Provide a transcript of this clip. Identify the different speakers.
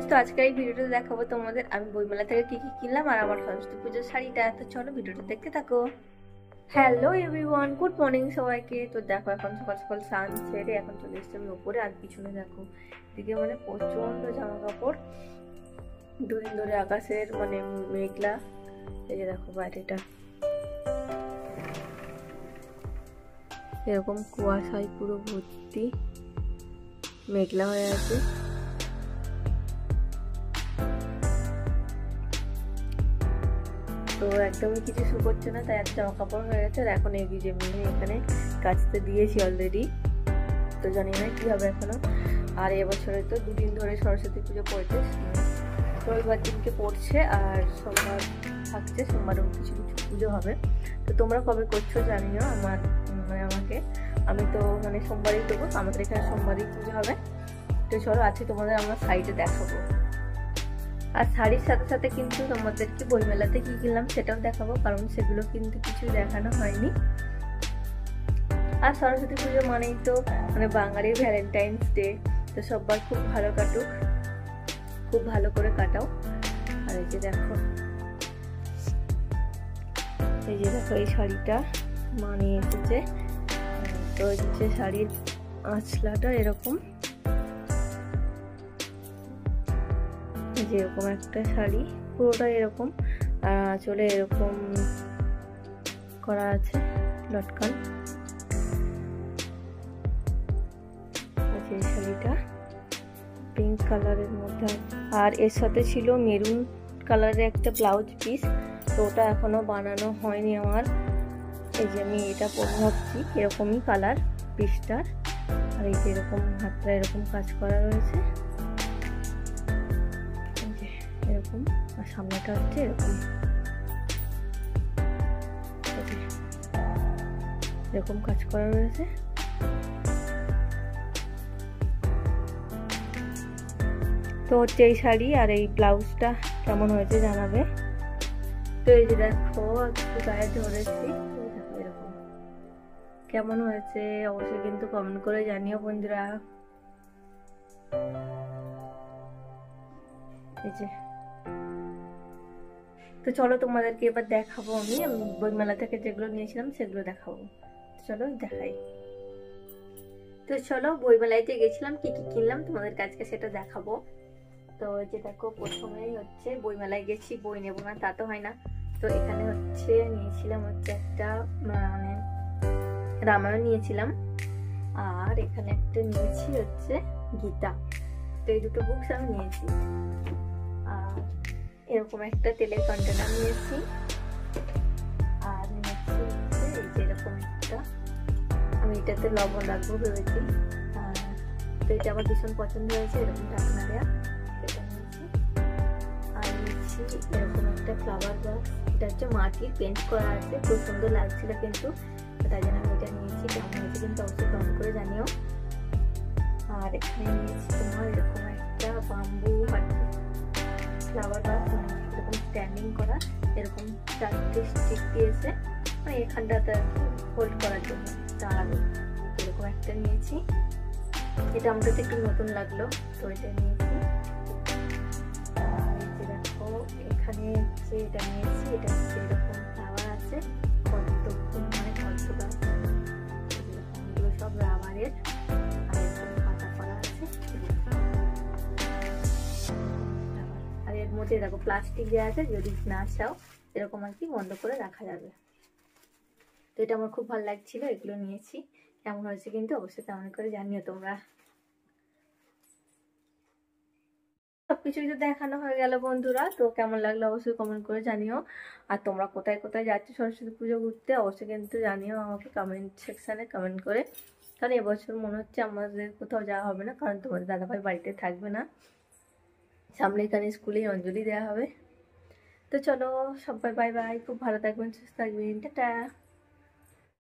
Speaker 1: Friends, তো আজকের এই ভিডিওটা দেখাবো তোমাদের আমি বইমেলা থেকে কি কি কিনলাম আর আমার সরস্বতী পুজোর শাড়িটা। তো চলো ভিডিওটা দেখতে থাকো। হ্যালো এভরিওয়ান, গুড মর্নিং সবাইকে। তো দেখো এখন সকাল সকাল স্নান সেরে এখন চলে এসেছি আমি উপরে। আর পিছনে দেখো দিকে মানে প্রচন্ড জামা কাপড়, দুদিন ধরে আকাশের মানে মেঘলা। এই যে দেখো বাইরেটা এরকম কুয়াশায় পুরো ভর্তি, মেঘলা হয়ে আছে। তো একদমই কিছু শুকোচ্ছে না, তাই এত জামা কাপড় হয়ে গেছে। আর এখন এই যে এখানে কাচতে দিয়েছি অলরেডি, তো জানি না কি হবে এখনো। আর এবছরে তো দুদিন ধরে সরস্বতী পুজো পড়েছে, রবিবার দিনকে পড়ছে আর সোমবার থাকছে, সোমবারও কিছু কিছু পুজো হবে। তো তোমরা কবে করছো জানিও আমাকে। আমি তো মানে সোমবারই দেবো, আমাদের এখানে সোমবারই পুজো হবে। তো চলো আজকে তোমাদের আমরা সাইডে দেখাবো। আর শাড়ির সাথে সাথে কিন্তু তোমাদেরকে বইমেলাতে কি কিনলাম সেটাও দেখাবো, কারণ সেগুলো কিন্তু কিছু দেখানো হয়নি। আর সরস্বতী পুজো মানেই তো মানে বাঙালির ভ্যালেন্টাইন্স ডে, তো সবার খুব ভালো কাটুক, খুব ভালো করে কাটাও। আর এই যে দেখো এই শাড়িটা মানিয়ে এসেছে। তো হচ্ছে শাড়ির আঁচলাটা এরকম, যেরকম একটা শাড়ি পুরোটা এরকম, আর আঁচলে এরকম করা আছে লটকান। এই শাড়িটা পিঙ্ক কালারের মধ্যে, আর এর সাথে ছিল মেরুন কালারের একটা ব্লাউজ পিস। তো ওটা এখনো বানানো হয়নি আমার। এই যে আমি এটা পরে ভাবছি, এরকমই কালার পিসটার। আর এই যে এরকম হাতটা এরকম কাজ করা রয়েছে এরকম, আর সামনেটা হচ্ছে এরকম এরকম কাজ করা রয়েছে। তো হচ্ছে এই শাড়ি আর এই ব্লাউজটা কেমন হয়েছে জানাবে। তো এই যে দেখো একটু গায়ে ধরেছি, এরকম কেমন হয়েছে অবশ্যই কিন্তু কমেন্ট করে জানিও বন্ধুরা। এই যে তো চলো তোমাদেরকে এবার দেখাবো আমি বইমেলা থেকে যেগুলো নিয়েছিলাম সেগুলো দেখাবো। চলো দেখাই। তো চলো বইমেলায় যে গেছিলাম কি কি কিনলাম তোমাদের কাছে সেটা দেখাবো। তো যে দেখো প্রথমেই হচ্ছে বইমেলায় গেছি, বই নেবো না তা তো হয় না। তো এখানে হচ্ছে নিয়েছিলাম হচ্ছে একটা মানে রামায়ণ নিয়েছিলাম, আর এখানে একটা নিয়েছি হচ্ছে গীতা। তো এই দুটো বুকস আমি নিয়েছি। আর এরকম একটা তেলের কন্টেনার নিয়েছি, আর নিয়েছি হচ্ছে এই যে এরকম একটা, আমি এটাতে লবণ রাখবো ভেবেছি। তো এটা আমার ভীষণ পছন্দ হয়েছে, এরকম ঢাকনা দেওয়া, এটা নিয়েছি। আর নিয়েছি এরকম একটা ফ্লাওয়ার বক্স, এটা হচ্ছে মাটির পেন্ট করা আছে, খুব সুন্দর লাগছিল কিন্তু, তাই জন্য আমি এটা নিয়েছি। কেমন হয়েছে কিন্তু অবশ্যই কমেন্ট করে জানিও। আর এখানে নিয়েছি তোমার এরকম একটা বাম্বু ফ্লাওয়ার বক্স, এরকম স্ট্যান্ডিং করা, এরকম চারটে স্টিক দিয়েছে মানে এখানটাতে হোল্ড করার জন্য দাঁড়াবে, এরকম একটা নিয়েছি। এটা আমার কাছে একটু নতুন লাগলো, তো এটা নিয়েছি। আর এই যে দেখো এখানে হচ্ছে এটা নিয়েছি, এটা হচ্ছে এরকম ফ্লাওয়ার আছে, কতক্ষণ মানে কত গাছ, এগুলো সব রাবারের, আর এরকম পাতা করা আছে। আর এর মধ্যে দেখো প্লাস্টিক দেওয়া আছে, যদি না চাও এরকম আর কি বন্ধ করে রাখা যাবে। তো এটা আমার খুব ভালো লাগছিল, এগুলো নিয়েছি। কেমন হয়েছে কিন্তু অবশ্যই কমেন্ট করে জানিও তোমরা। সবকিছুই তো দেখানো হয়ে গেল বন্ধুরা, তো কেমন লাগলো অবশ্যই কমেন্ট করে জানিও। আর তোমরা কোথায় কোথায় যাচ্ছ সরস্বতী পুজো ঘুরতে অবশ্যই কিন্তু জানিও আমাকে কমেন্ট সেকশানে কমেন্ট করে। কারণ এবছর মনে হচ্ছে আমাদের কোথাও যাওয়া হবে না, কারণ তোমাদের দাদাভাই বাড়িতে থাকবে না, সামনে এখানে স্কুলেই অঞ্জলি দেওয়া হবে। তো চলো সবাই বাই বাই, খুব ভালো থাকবেন, সুস্থ থাকবেন, টাটা।